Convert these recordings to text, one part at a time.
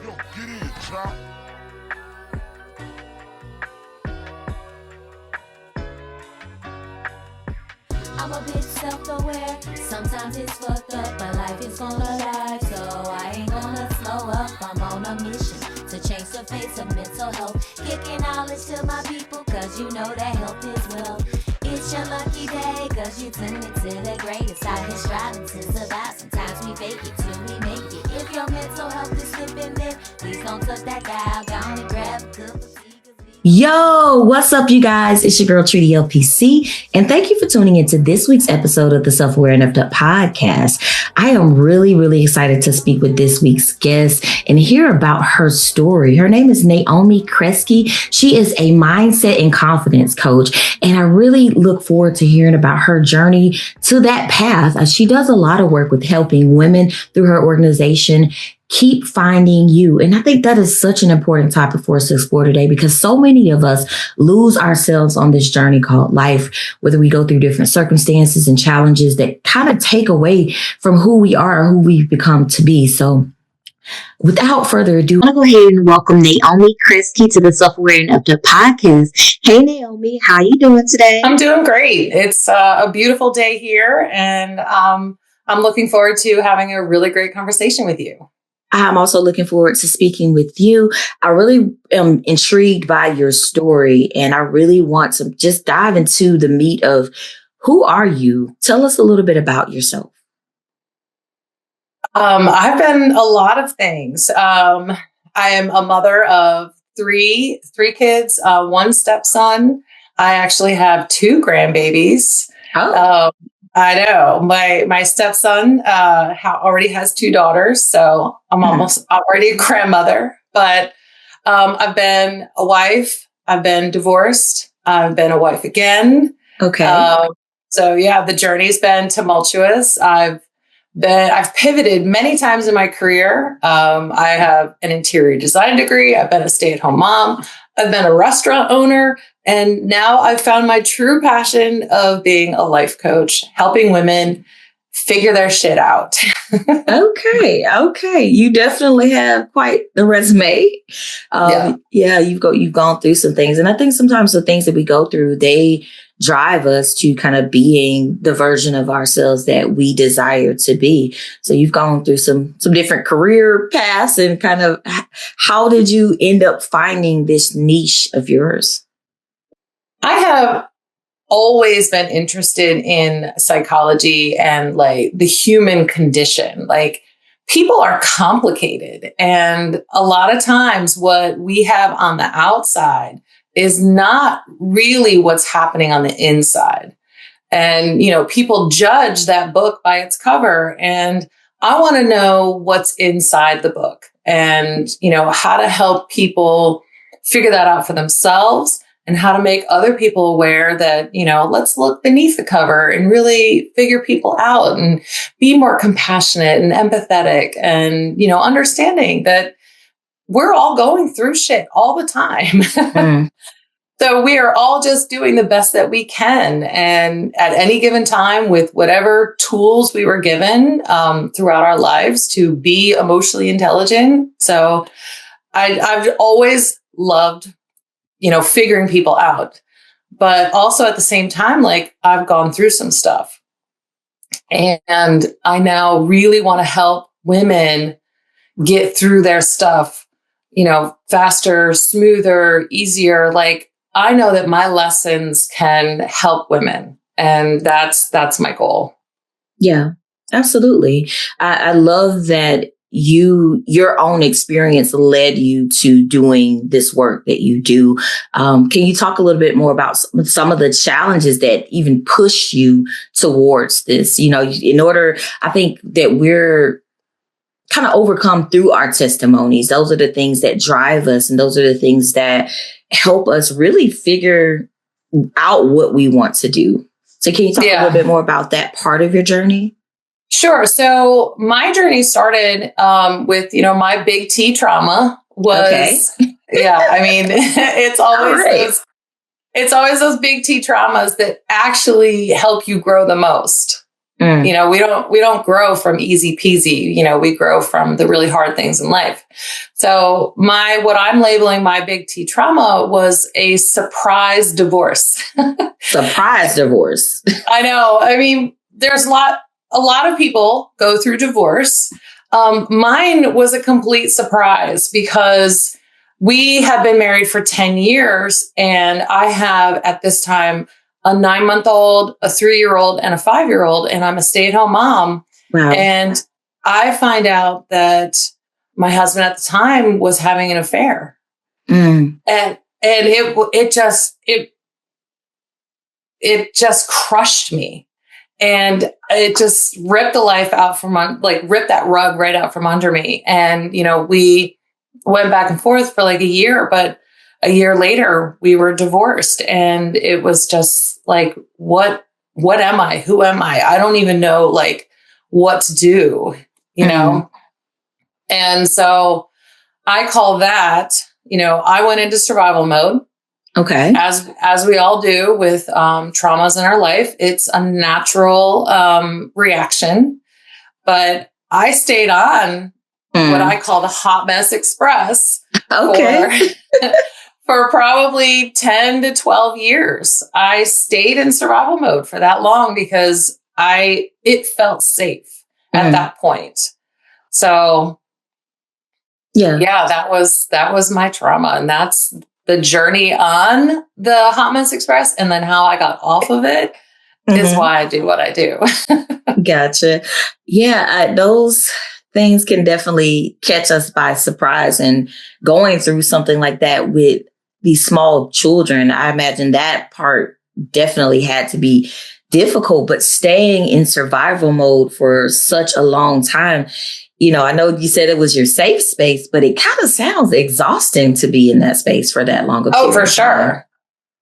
I'm a bit self-aware, sometimes it's fucked up, but life is gonna lie, so I ain't gonna slow up. I'm on a mission to change the face of mental health, kicking knowledge to my people, cause you know that health is wealth. It's your lucky day, cause you tuned into the greatest. Out here striving to survive, sometimes we fake it till we make it. If your mental health is slipping, then please don't touch that dial, go and grab a cup of tea. Yo, what's up, you guys? It's your girl, Treaty LPC, and thank you for tuning into this week's episode of the Self-Aware and Upped Up podcast. I am really excited to speak with this week's guest and hear about her story. Her name is Naomi Kreske. She is a mindset and confidence coach, and I really look forward to hearing about her journey to that path. She does a lot of work with helping women through her organization keep finding you. And I think that is such an important topic for us to explore today, because so many of us lose ourselves on this journey called life, whether we go through different circumstances and challenges that kind of take away from who we are, or who we've become to be. So without further ado, I'm going to go ahead and welcome Naomi Kreske to the Self-Aware and Upped Up podcast. Hey, Naomi, how you doing today? I'm doing great. It's a beautiful day here, and I'm looking forward to having a really great conversation with you. I'm also looking forward to speaking with you. I really am intrigued by your story, and I really want to just dive into the meat of who are you? Tell us a little bit about yourself. I've been a lot of things. I am a mother of three kids, one stepson. I actually have two grandbabies. Oh. I know my stepson already has two daughters, so I'm almost already a grandmother. But I've been a wife. I've been divorced. I've been a wife again. Okay. So yeah, the journey's been tumultuous. I've pivoted many times in my career. I have an interior design degree. I've been a stay-at-home mom. I've been a restaurant owner. And now I've found my true passion of being a life coach, helping women figure their shit out. Okay. You definitely have quite the resume. Yeah, you've gone through some things. And I think sometimes the things that we go through, they drive us to kind of being the version of ourselves that we desire to be. So you've gone through some different career paths, and kind of how did you end up finding this niche of yours? I have always been interested in psychology and like the human condition. Like, people are complicated, and a lot of times what we have on the outside is not really what's happening on the inside. And, people judge that book by its cover, and I want to know what's inside the book, and, how to help people figure that out for themselves, and how to make other people aware that, let's look beneath the cover and really figure people out and be more compassionate and empathetic, and, understanding that we're all going through shit all the time. So we are all just doing the best that we can. And at any given time, with whatever tools we were given throughout our lives to be emotionally intelligent. So I've always loved figuring people out, but also at the same time, like, I've gone through some stuff, and I now really want to help women get through their stuff, faster, smoother, easier. Like, I know that my lessons can help women, and that's my goal. Yeah, absolutely. I love that your own experience led you to doing this work that you do. Can you talk a little bit more about some of the challenges that even pushed you towards this? In order, I think that we're kind of overcome through our testimonies. Those are the things that drive us, and those are the things that help us really figure out what we want to do. So can you talk a little bit more about that part of your journey? Sure. So my journey started with, my big T trauma was, it's always those big T traumas that actually help you grow the most. You know, we don't grow from easy peasy. You know, we grow from the really hard things in life. So what I'm labeling my big T trauma was a surprise divorce. Surprise divorce. I know. I mean, there's a lot of people go through divorce. Mine was a complete surprise because we have been married for 10 years and I have at this time a 9-month-old, a 3-year-old, and a 5-year-old, and I'm a stay-at-home mom. Wow. And I find out that my husband at the time was having an affair. And it just crushed me. And it just ripped the life out ripped that rug right out from under me. And, you know, we went back and forth for like a year, but a year later we were divorced. And it was just like, what am I? Who am I? I don't even know like what to do, you know? And so I call that, you know, I went into survival mode. Okay. As we all do with traumas in our life, it's a natural reaction. But I stayed on what I call the hot mess express for probably 10 to 12 years. I stayed in survival mode for that long because it felt safe at that point. So yeah, that was my trauma. And that's the journey on the hot mess express. And then how I got off of it is why I do what I do. Gotcha. Yeah, those things can definitely catch us by surprise, and going through something like that with these small children, I imagine that part definitely had to be difficult, but staying in survival mode for such a long time, you know, I know you said it was your safe space, but it kind of sounds exhausting to be in that space for that long. Oh, for sure.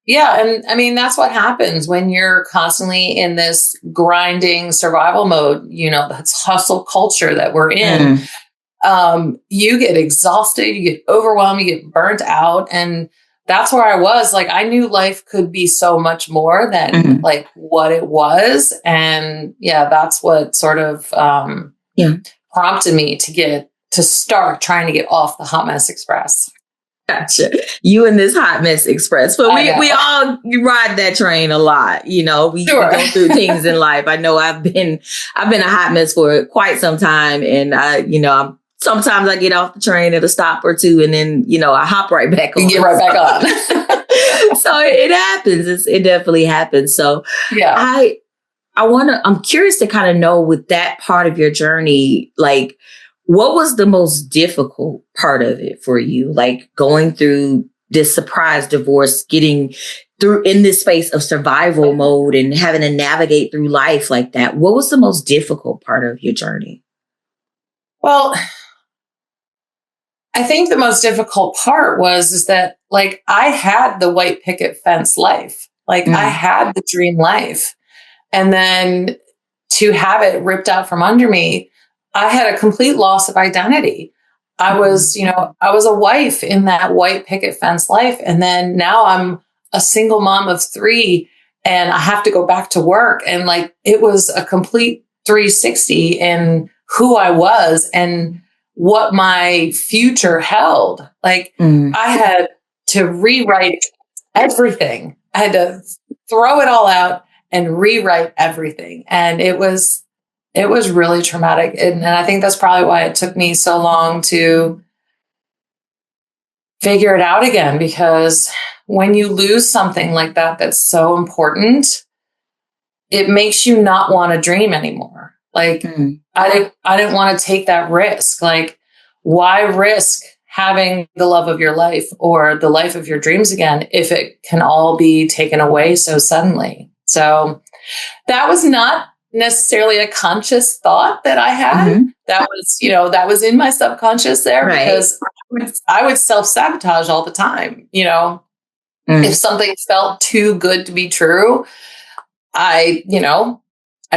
Yeah. And I mean, that's what happens when you're constantly in this grinding survival mode, you know, that's hustle culture that we're in. You get exhausted, you get overwhelmed, you get burnt out. And that's where I was. Like, I knew life could be so much more than like what it was. And yeah, that's what sort of prompted me to start trying to get off the hot mess express. Gotcha. You and this hot mess express. But we all ride that train a lot. You know, we go through things in life. I know I've been a hot mess for quite some time. And sometimes I get off the train at a stop or two, and then, you know, I hop right back on. You get right back on. So it happens. It definitely happens. So yeah, I'm curious to kind of know, with that part of your journey, like, what was the most difficult part of it for you? Like, going through this surprise divorce, getting through in this space of survival mode and having to navigate through life like that. What was the most difficult part of your journey? Well, I think the most difficult part is that, like, I had the white picket fence life. Like, I had the dream life. And then to have it ripped out from under me, I had a complete loss of identity. I was a wife in that white picket fence life. And then now I'm a single mom of 3 and I have to go back to work. And like, it was a complete 360 in who I was and what my future held. Like, I had to rewrite everything. I had to throw it all out and rewrite everything. And it was really traumatic. And I think that's probably why it took me so long to figure it out again, because when you lose something like that, that's so important, it makes you not want to dream anymore. Like, I didn't want to take that risk. Like, why risk having the love of your life or the life of your dreams again if it can all be taken away so suddenly? So that was not necessarily a conscious thought that I had. That was in my subconscious there, because I would self-sabotage all the time. If something felt too good to be true, I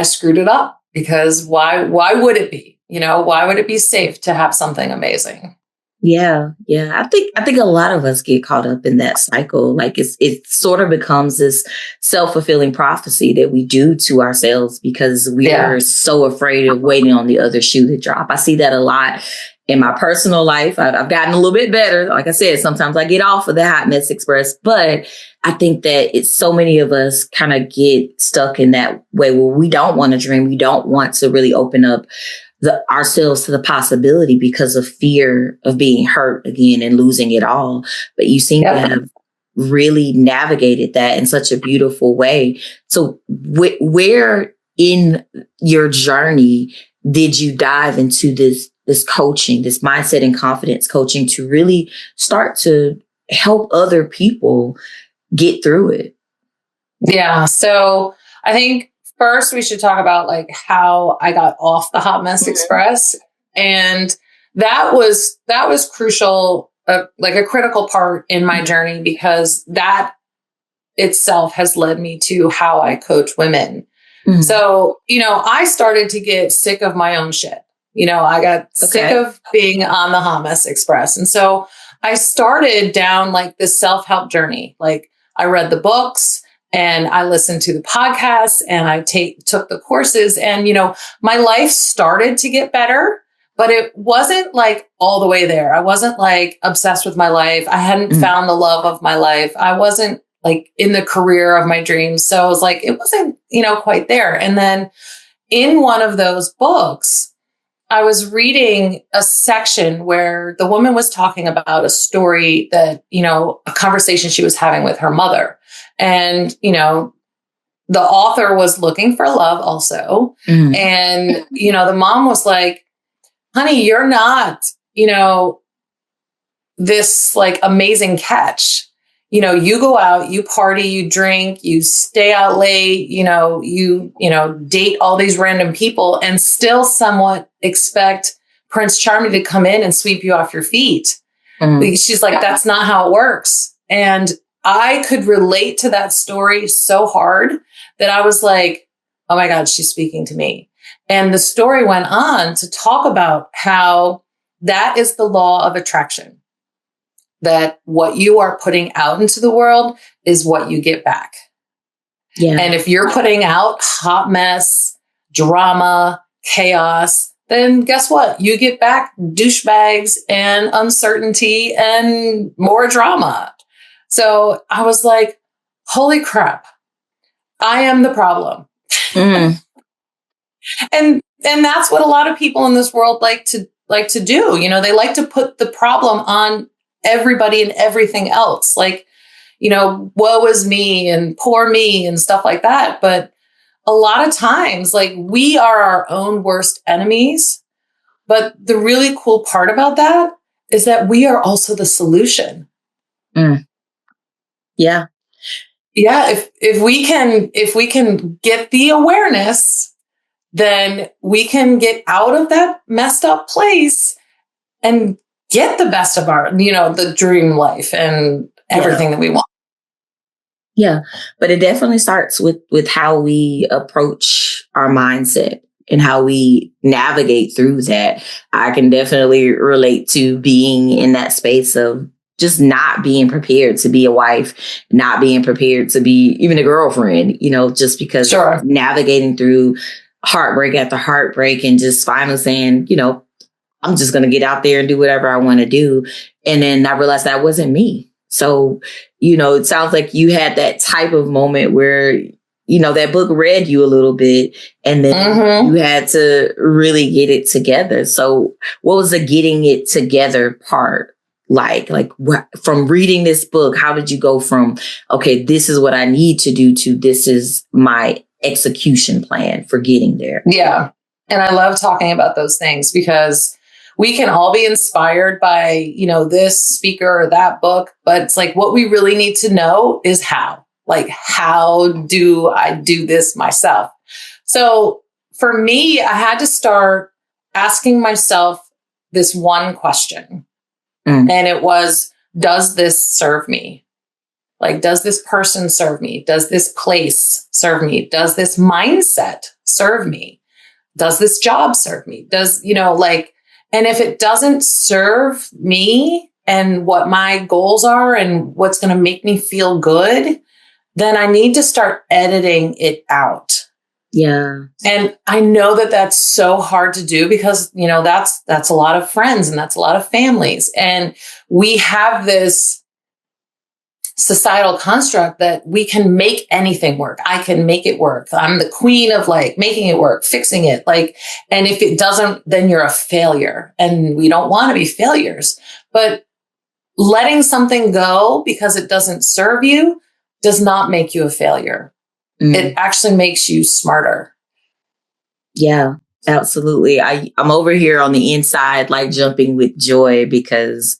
screwed it up, because why would it be? Why would it be safe to have something amazing? Yeah, yeah. I think a lot of us get caught up in that cycle. Like it sort of becomes this self-fulfilling prophecy that we do to ourselves because we are so afraid of waiting on the other shoe to drop. I see that a lot in my personal life. I've gotten a little bit better. Like I said, sometimes I get off of the hot mess express, but I think that it's so many of us kind of get stuck in that way where we don't want to dream. We don't want to really open up ourselves to the possibility because of fear of being hurt again and losing it all. But you seem to have really navigated that in such a beautiful way. So where in your journey did you dive into this coaching, this mindset and confidence coaching to really start to help other people get through it? Yeah. So I think first we should talk about like how I got off the hot mess express. And that was crucial, like a critical part in my journey, because that itself has led me to how I coach women. So, I started to get sick of my own shit. I got sick of being on the hot mess express. And so I started down like this self-help journey. Like I read the books, and I listened to the podcasts, and I took the courses, and, my life started to get better, but it wasn't like all the way there. I wasn't like obsessed with my life. I hadn't found the love of my life. I wasn't like in the career of my dreams. So I was like, it wasn't, quite there. And then in one of those books, I was reading a section where the woman was talking about a story that, a conversation she was having with her mother. And, the author was looking for love also. And, the mom was like, honey, you're not, this like amazing catch. You go out, you party, you drink, you stay out late, you date all these random people and still somewhat expect Prince Charming to come in and sweep you off your feet. She's like, that's not how it works. And I could relate to that story so hard that I was like, oh my God, she's speaking to me. And the story went on to talk about how that is the law of attraction, that what you are putting out into the world is what you get back. Yeah. And if you're putting out hot mess, drama, chaos, then guess what? You get back douchebags and uncertainty and more drama. So I was like, holy crap, I am the problem. And that's what a lot of people in this world like to do. They like to put the problem on everybody and everything else. Like, woe is me and poor me and stuff like that. But a lot of times, like, we are our own worst enemies. But the really cool part about that is that we are also the solution. Yeah. Yeah. If we can get the awareness, then we can get out of that messed up place and get the best of our, the dream life and everything that we want. Yeah. But it definitely starts with how we approach our mindset and how we navigate through that. I can definitely relate to being in that space of just not being prepared to be a wife, not being prepared to be even a girlfriend, just because navigating through heartbreak after heartbreak and just finally saying, I'm just going to get out there and do whatever I want to do. And then I realized that wasn't me. So, it sounds like you had that type of moment where, that book read you a little bit and then you had to really get it together. So what was the getting it together part like? Like from reading this book, how did you go from, okay, this is what I need to do to this is my execution plan for getting there? Yeah. And I love talking about those things because we can all be inspired by, this speaker or that book, but it's like what we really need to know is how. Like, how do I do this myself? So for me, I had to start asking myself this one question. And it was, does this serve me? Like, does this person serve me? Does this place serve me? Does this mindset serve me? Does this job serve me? Does, And if it doesn't serve me and what my goals are and what's going to make me feel good, then I need to start editing it out. Yeah. And I know that that's so hard to do because, that's a lot of friends and that's a lot of families. And we have this societal construct that we can make anything work. I can make it work. I'm the queen of like making it work, fixing it. Like, and if it doesn't, then you're a failure. And we don't want to be failures. But letting something go because it doesn't serve you does not make you a failure. It actually makes you smarter. Yeah, absolutely. I'm over here on the inside, like jumping with joy because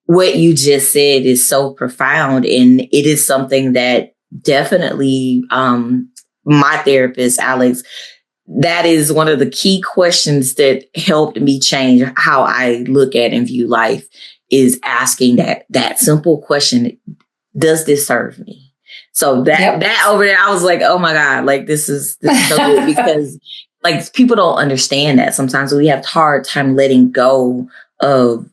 what you just said is so profound. And it is something that definitely, my therapist, Alex, that is one of the key questions that helped me change how I look at and view life, is asking that simple question: does this serve me? So that over there, I was like, oh my God, like this is so good, because like people don't understand that sometimes we have a hard time letting go of,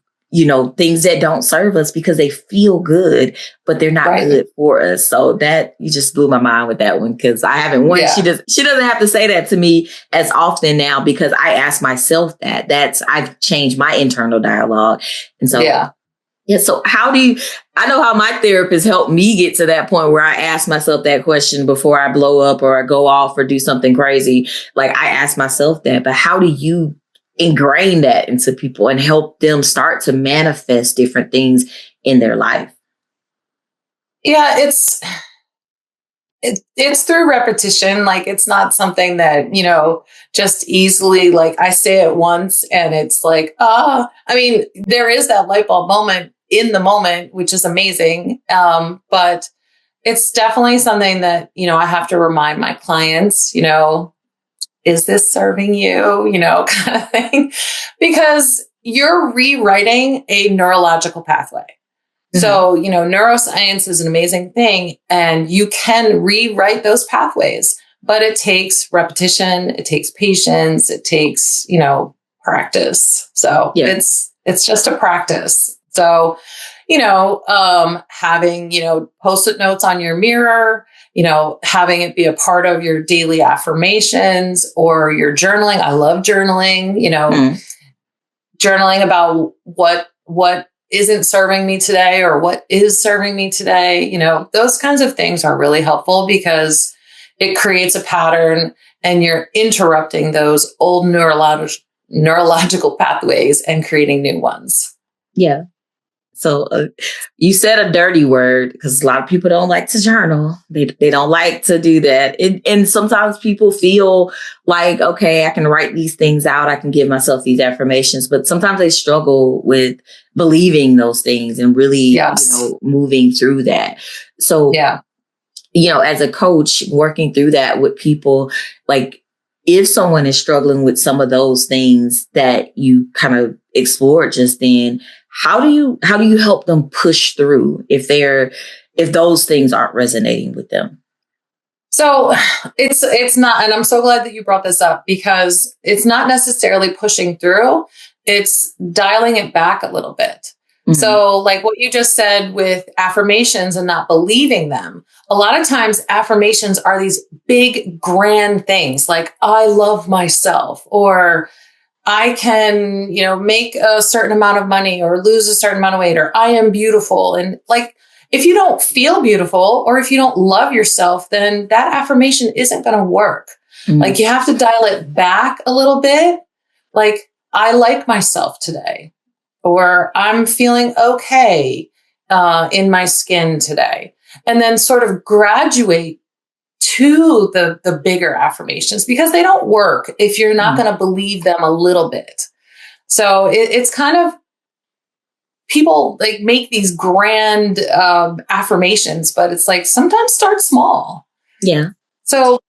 things that don't serve us because they feel good, but they're not good for us. So that, you just blew my mind with that one, because I haven't she doesn't have to say that to me as often now, because I ask myself I've changed my internal dialogue. And so, so I know how my therapist helped me get to that point where I ask myself that question before I blow up or I go off or do something crazy. Like, I ask myself that, but how do you ingrain that into people and help them start to manifest different things in their life? Yeah, it's through repetition. Like, it's not something that, just easily, like I say it once and it's like, there is that light bulb moment in the moment, which is amazing. But it's definitely something that, I have to remind my clients, is this serving you, kind of thing, because you're rewriting a neurological pathway. Mm-hmm. So, neuroscience is an amazing thing, and you can rewrite those pathways, but it takes repetition, it takes patience, it takes, practice. So it's just a practice. So, having, Post-it notes on your mirror, having it be a part of your daily affirmations or your journaling. I love journaling, journaling about what isn't serving me today or what is serving me today. Those kinds of things are really helpful because it creates a pattern and you're interrupting those old neurological pathways and creating new ones. Yeah. So you said a dirty word, because a lot of people don't like to journal. They don't like to do that. And sometimes people feel like, okay, I can write these things out. I can give myself these affirmations. But sometimes they struggle with believing those things and really, moving through that. So, as a coach, working through that with people, like, if someone is struggling with some of those things that you kind of explored just then, how do you help them push through if those things aren't resonating with them? So it's not, and I'm so glad that you brought this up, because it's not necessarily pushing through, it's dialing it back a little bit. Mm-hmm. So like what you just said with affirmations and not believing them, a lot of times affirmations are these big, grand things like, I love myself, or I can, make a certain amount of money or lose a certain amount of weight, or I am beautiful. And like, if you don't feel beautiful or if you don't love yourself, then that affirmation isn't going to work. Mm-hmm. Like, you have to dial it back a little bit. Like, I like myself today, or I'm feeling okay in my skin today. And then sort of graduate to the bigger affirmations, because they don't work if you're not going to believe them a little bit. So it's kind of, people like make these grand affirmations, but it's like, sometimes start small. Yeah. So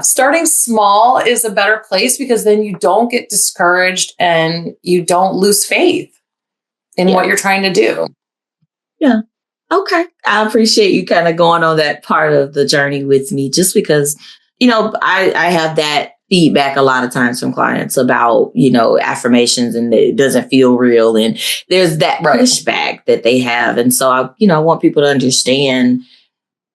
starting small is a better place, because then you don't get discouraged and you don't lose faith in what you're trying to do. Yeah. Okay. I appreciate you kind of going on that part of the journey with me, just because, I have that feedback a lot of times from clients about, affirmations, and it doesn't feel real. And there's that pushback that they have. And so I want people to understand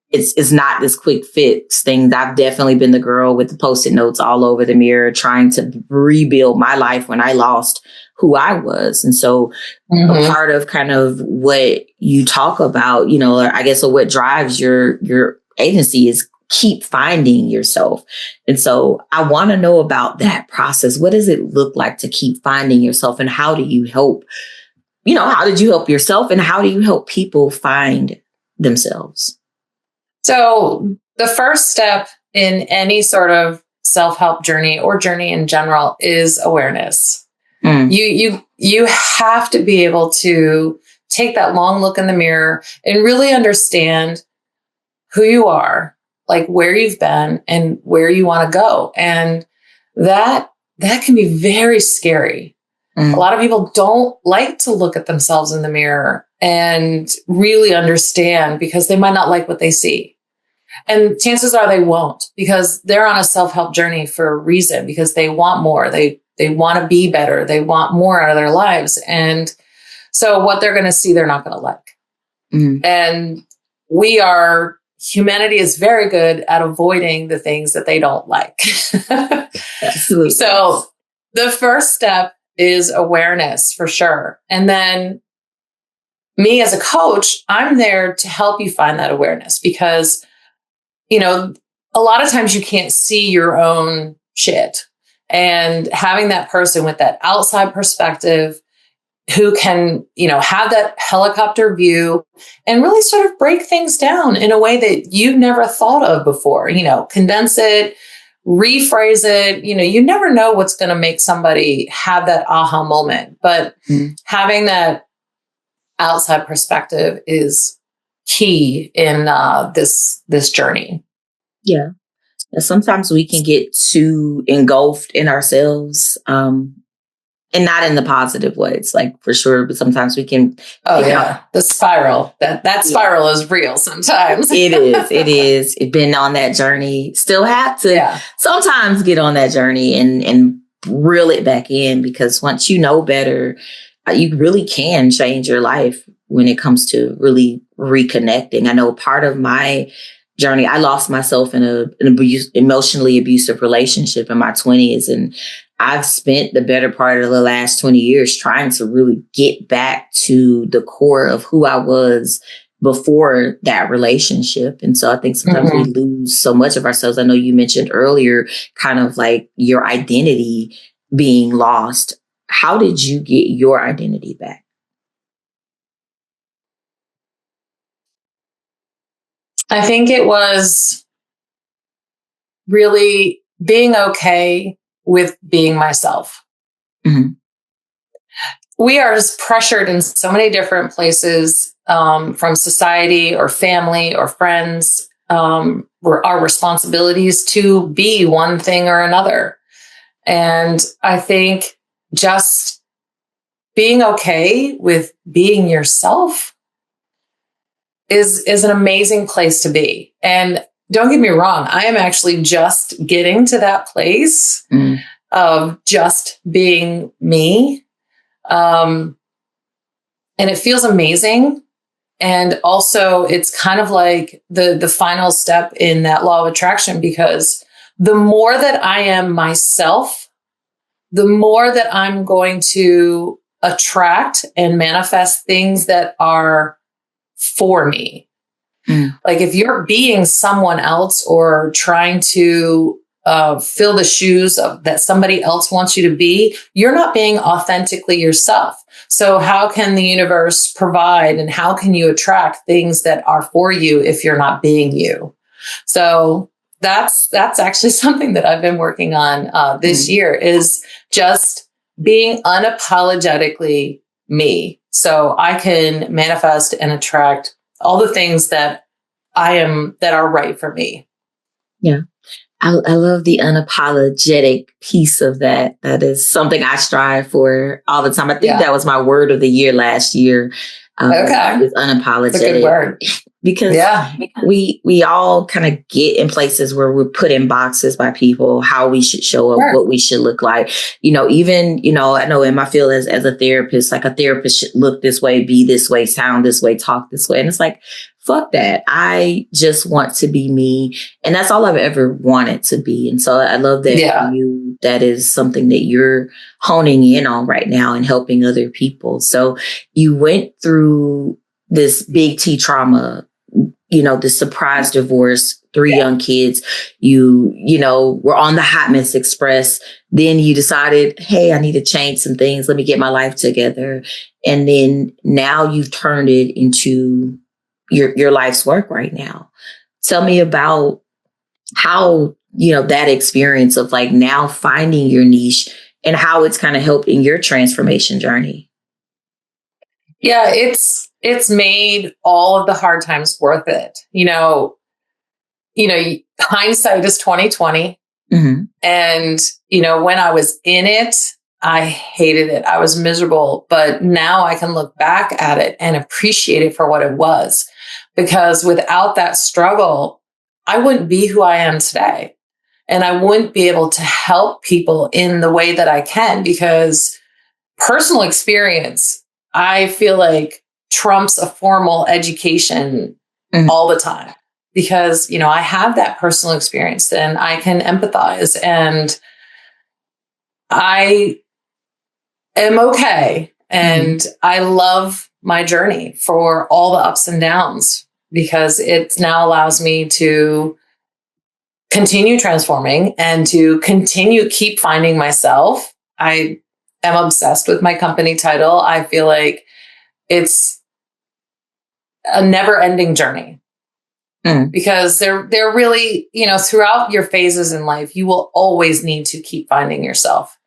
it's not this quick fix thing. I've definitely been the girl with the Post-it notes all over the mirror, trying to rebuild my life when I lost who I was. And so a part of kind of what you talk about, I guess, or what drives your agency is keep finding yourself. And so I want to know about that process. What does it look like to keep finding yourself, and how do you help, how did you help yourself, and how do you help people find themselves? So the first step in any sort of self-help journey or journey in general is awareness. You have to be able to take that long look in the mirror and really understand who you are, like where you've been and where you want to go. And that can be very scary. A lot of people don't like to look at themselves in the mirror and really understand, because they might not like what they see. And chances are they won't, because they're on a self-help journey for a reason, because they want more. They want to be better. They want more out of their lives. And so what they're going to see, they're not going to like. And humanity is very good at avoiding the things that they don't like. Absolutely. So the first step is awareness, for sure. And then me as a coach, I'm there to help you find that awareness, because a lot of times you can't see your own shit, and having that person with that outside perspective who can, have that helicopter view and really sort of break things down in a way that you've never thought of before, condense it, rephrase it. You never know what's going to make somebody have that aha moment, but having that outside perspective is key in this journey. Yeah. Sometimes we can get too engulfed in ourselves, and not in the positive ways, like, for sure. But sometimes we can. Oh yeah, the spiral. That spiral is real. Sometimes it is. It's been on that journey. Still have to sometimes get on that journey and reel it back in, because once you know better, you really can change your life when it comes to really reconnecting. I know part of my journey, I lost myself in an emotionally abusive relationship in my 20s. And I've spent the better part of the last 20 years trying to really get back to the core of who I was before that relationship. And so I think sometimes we lose so much of ourselves. I know you mentioned earlier kind of like your identity being lost. How did you get your identity back? I think it was really being okay with being myself. We are pressured in so many different places, from society or family or friends, our responsibilities to be one thing or another. And I think just being okay with being yourself is an amazing place to be. And don't get me wrong, I am actually just getting to that place of just being me. And it feels amazing. And also it's kind of like the final step in that law of attraction, because the more that I am myself, the more that I'm going to attract and manifest things that are for me. Like if you're being someone else or trying to fill the shoes of that somebody else wants you to be, you're not being authentically yourself. So how can the universe provide, and how can you attract things that are for you if you're not being you? So that's actually something that I've been working on this year, is just being unapologetically me, so I can manifest and attract all the things that that are right for me. Yeah. I love the unapologetic piece of that. That is something I strive for all the time. I think that was my word of the year last year. Okay. Is unapologetic. That's a good word. because we all kind of get in places where we're put in boxes by people, how we should show up, what we should look like. Even, I know in my field as a therapist, like a therapist should look this way, be this way, sound this way, talk this way. And it's like, fuck that. I just want to be me. And that's all I've ever wanted to be. And so I love that for you, that is something that you're honing in on right now and helping other people. So you went through this big T trauma, the surprise divorce, 3 young kids, you were on the Hot Mess Express. Then you decided, hey, I need to change some things. Let me get my life together. And then now you've turned it into your life's work right now. Tell me about how, that experience of like now finding your niche and how it's kind of helped in your transformation journey. Yeah, it's made all of the hard times worth it. Hindsight is 2020. Mm-hmm. And, when I was in it, I hated it. I was miserable. But now I can look back at it and appreciate it for what it was. Because without that struggle, I wouldn't be who I am today. And I wouldn't be able to help people in the way that I can, because personal experience, I feel like, trumps a formal education all the time. Because, I have that personal experience and I can empathize, and I am okay. And I love my journey for all the ups and downs, because it now allows me to continue transforming and to keep finding myself. I am obsessed with my company title. I feel like it's a never ending journey. Because they're really, throughout your phases in life, you will always need to keep finding yourself,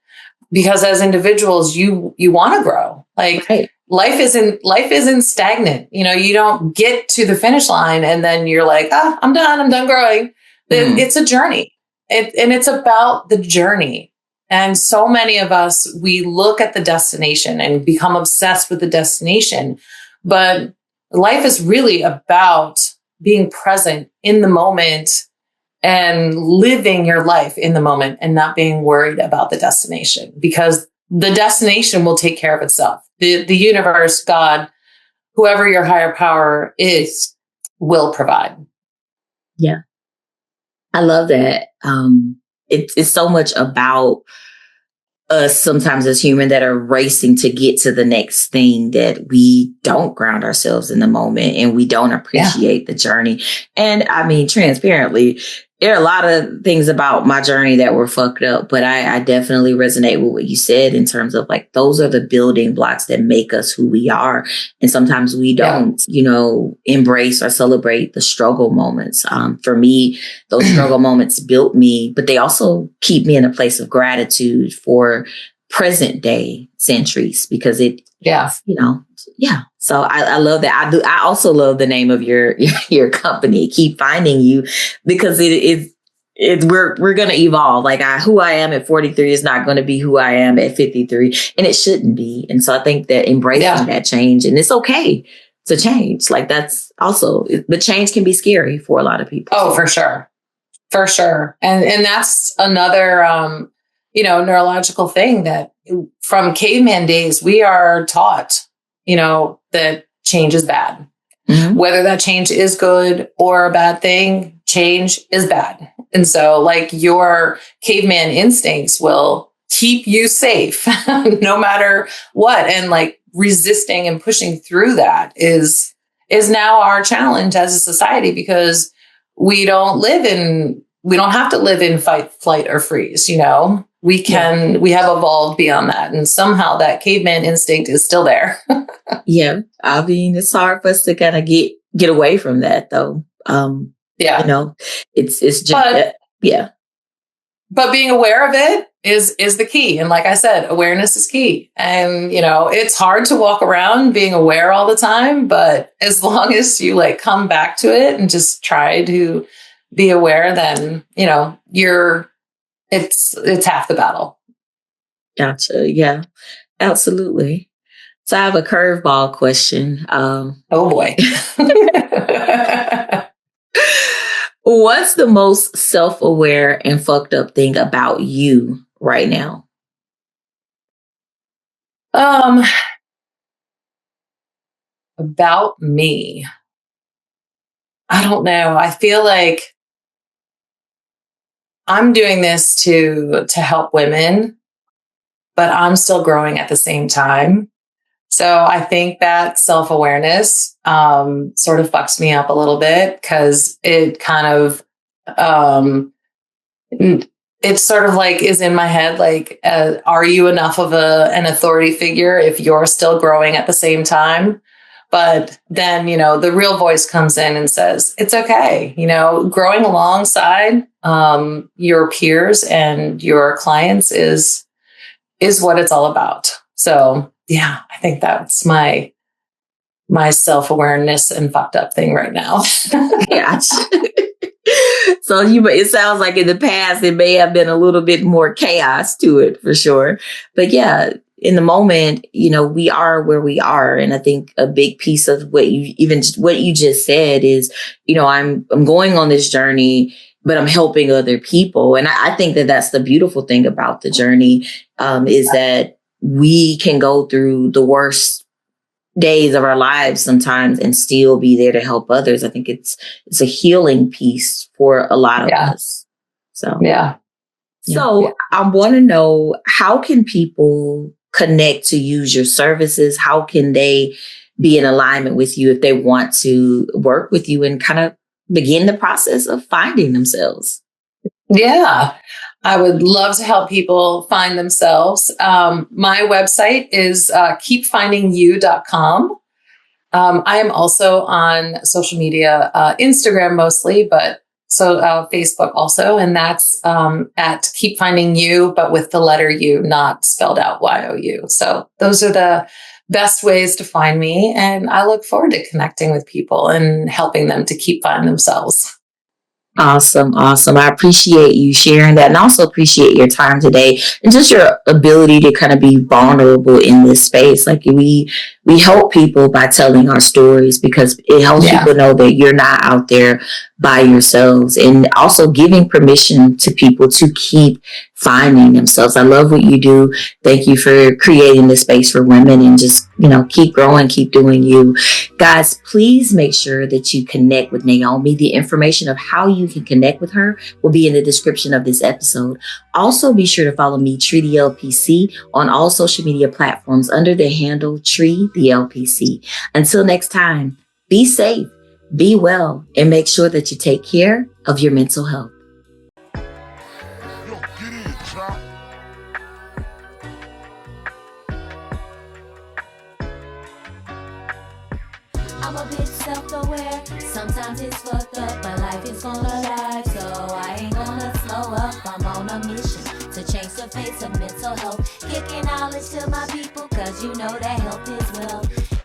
because as individuals, you want to grow. Like life isn't stagnant. You don't get to the finish line and then you're like, I'm done growing. It's a journey. And it's about the journey. And so many of us, we look at the destination and become obsessed with the destination, but life is really about being present in the moment and living your life in the moment and not being worried about the destination, because the destination will take care of itself. The universe, God, whoever your higher power is, will provide. Yeah. I love that. It's so much about us sometimes as human that are racing to get to the next thing, that we don't ground ourselves in the moment and we don't appreciate the journey. And I mean, transparently, there are a lot of things about my journey that were fucked up, but I definitely resonate with what you said in terms of like, those are the building blocks that make us who we are. And sometimes we don't, embrace or celebrate the struggle moments. For me, those struggle moments built me, but they also keep me in a place of gratitude for present day Sandtrice, because So I love that. I do. I also love the name of your company, Keep Finding You, because we're going to evolve. Like who I am at 43 is not going to be who I am at 53, and it shouldn't be. And so I think that embracing that change, and it's okay to change. Like that's also, the change can be scary for a lot of people. Oh, for sure. For sure. And that's another, neurological thing that from caveman days, we are taught, that change is bad. Mm-hmm. Whether that change is good or a bad thing, change is bad. And so like your caveman instincts will keep you safe no matter what. And like resisting and pushing through that is now our challenge as a society, because we don't have to live in fight, flight, or freeze. We have evolved beyond that. And somehow that caveman instinct is still there. Yeah. I mean, it's hard for us to kind of get away from that though. It's just, But being aware of it is the key. And like I said, awareness is key. And, it's hard to walk around being aware all the time, but as long as you like come back to it and just try to be aware, then, it's half the battle. Gotcha. Yeah, absolutely. So I have a curveball question. Oh boy. What's the most self-aware and fucked up thing about you right now? About me. I don't know. I feel like I'm doing this to help women, but I'm still growing at the same time. So I think that self-awareness sort of fucks me up a little bit because it kind of it sort of like is in my head like, are you enough of an authority figure if you're still growing at the same time? But then, the real voice comes in and says, it's okay. Growing alongside your peers and your clients is what it's all about. So yeah, I think that's my self-awareness and fucked up thing right now. Yeah. So it sounds like in the past, it may have been a little bit more chaos to it for sure. But yeah, in the moment, we are where we are. And I think a big piece of what you just said is, I'm going on this journey, but I'm helping other people. And I think that that's the beautiful thing about the journey, is that we can go through the worst days of our lives sometimes and still be there to help others. I think it's a healing piece for a lot of us. So, yeah. So I want to know, how can people connect to use your services? How can they be in alignment with you if they want to work with you and kind of begin the process of finding themselves? Yeah, I would love to help people find themselves. My website is keepfindingyou.com. I am also on social media, Instagram mostly, but so Facebook also. And that's at Keep Finding You, but with the letter U, not spelled out YOU. So those are the best ways to find me. And I look forward to connecting with people and helping them to keep finding themselves. Awesome. I appreciate you sharing that, and also appreciate your time today and just your ability to kind of be vulnerable in this space. Like we help people by telling our stories because it helps people know that you're not out there by yourselves, and also giving permission to people to keep finding themselves. I love what you do. Thank you for creating this space for women, and just, keep growing, keep doing you. Guys, please make sure that you connect with Naomi. The information of how you can connect with her will be in the description of this episode. Also, be sure to follow me, Tree the LPC, on all social media platforms under the handle Tree the LPC. Until next time, be safe, be well, and make sure that you take care of your mental health. I'm a bit self-aware. Sometimes it's fucked up, but life is gonna lie. So I ain't gonna slow up. I'm on a mission to change the face of mental health. Kicking knowledge to my people, cause you know that health is wealth.